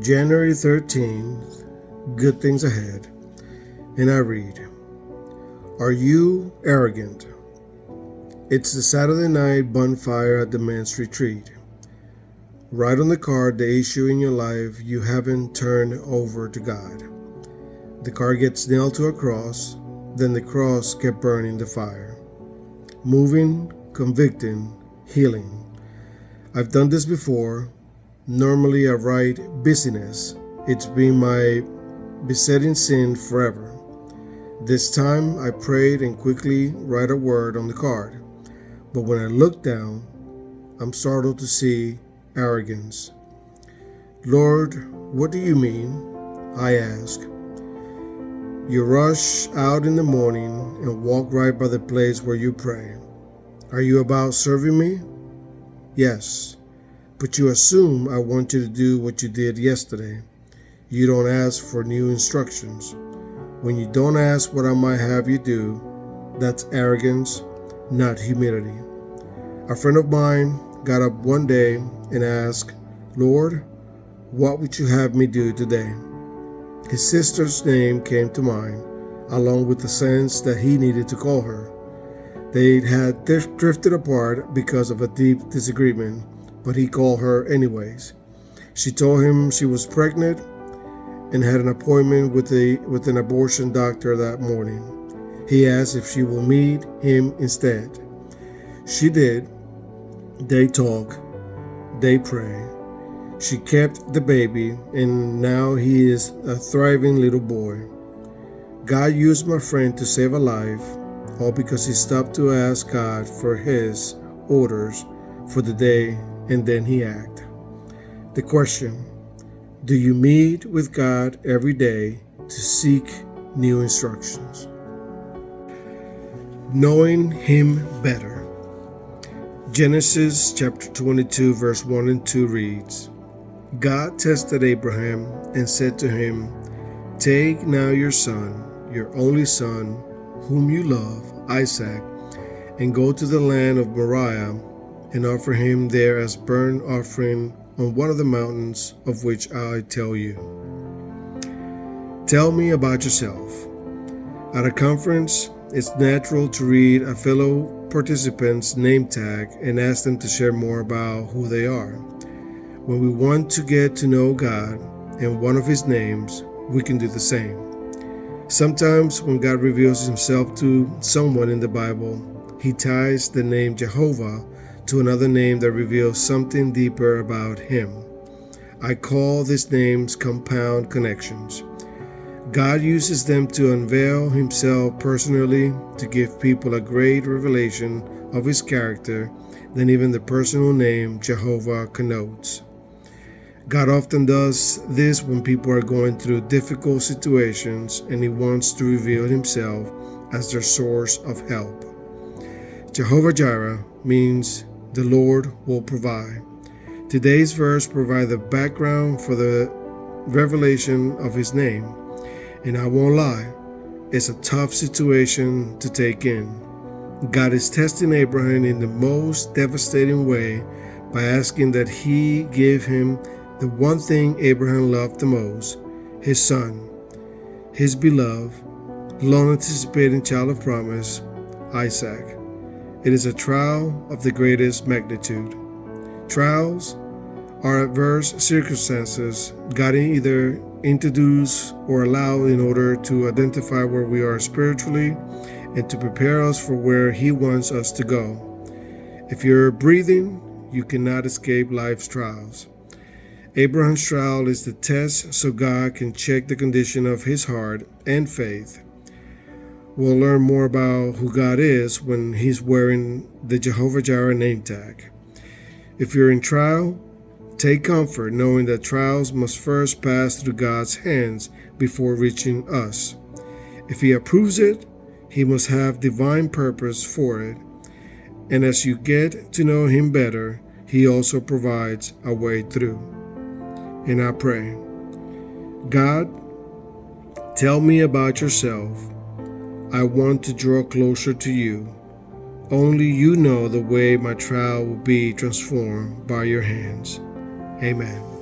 January 13th, Good Things Ahead, and I read, Are you arrogant? It's the Saturday night bonfire at the men's retreat. Write on the card the issue in your life you haven't turned over to God. The card gets nailed to a cross, then the cross kept burning the fire. Moving, convicting, healing. I've done this before. Normally I write busyness. It's been my besetting sin forever. This time I prayed and quickly write a word on the card. But when I look down, I'm startled to see arrogance. Lord, what do you mean? I ask. You rush out in the morning and walk right by the place where you pray. Are you about serving me? Yes, but you assume I want you to do what you did yesterday. You don't ask for new instructions. When you don't ask what I might have you do, that's arrogance, not humility. A friend of mine got up one day and asked, Lord, what would you have me do today? His sister's name came to mind, along with the sense that he needed to call her. They had drifted apart because of a deep disagreement, but he called her anyways. She told him she was pregnant and had an appointment with an abortion doctor that morning. He asked if she will meet him instead. She did. They talk. They pray. She kept the baby, and now he is a thriving little boy. God used my friend to save a life, all because he stopped to ask God for his orders for the day, and then he acted. The question, do you meet with God every day to seek new instructions? Knowing him better. Genesis chapter 22 verse 1 and 2 reads, God tested Abraham and said to him, Take now your son, your only son, whom you love, Isaac, and go to the land of Moriah and offer him there as burnt offering on one of the mountains of which I tell you. Tell me about yourself. At a conference, it's natural to read a fellow participant's name tag and ask them to share more about who they are. When we want to get to know God and one of his names, we can do the same. Sometimes when God reveals himself to someone in the Bible, he ties the name Jehovah to another name that reveals something deeper about him. I call these names compound connections. God uses them to unveil himself personally, to give people a great revelation of his character than even the personal name Jehovah connotes. God often does this when people are going through difficult situations and he wants to reveal himself as their source of help. Jehovah Jireh means the Lord will provide. Today's verse provides the background for the revelation of his name. And I won't lie, it's a tough situation to take in. God is testing Abraham in the most devastating way by asking that he give him the one thing Abraham loved the most, his son, his beloved, long-anticipated child of promise, Isaac. It is a trial of the greatest magnitude. Trials are adverse circumstances God either introduce or allow in order to identify where we are spiritually and to prepare us for where he wants us to go. If you're breathing, you cannot escape life's trials. Abraham's trial is the test so God can check the condition of his heart and faith. We'll learn more about who God is when he's wearing the Jehovah Jireh name tag. If you're in trial, take comfort knowing that trials must first pass through God's hands before reaching us. If he approves it, he must have divine purpose for it. And as you get to know him better, he also provides a way through. And I pray, God, tell me about yourself. I want to draw closer to you. Only you know the way my trial will be transformed by your hands. Amen.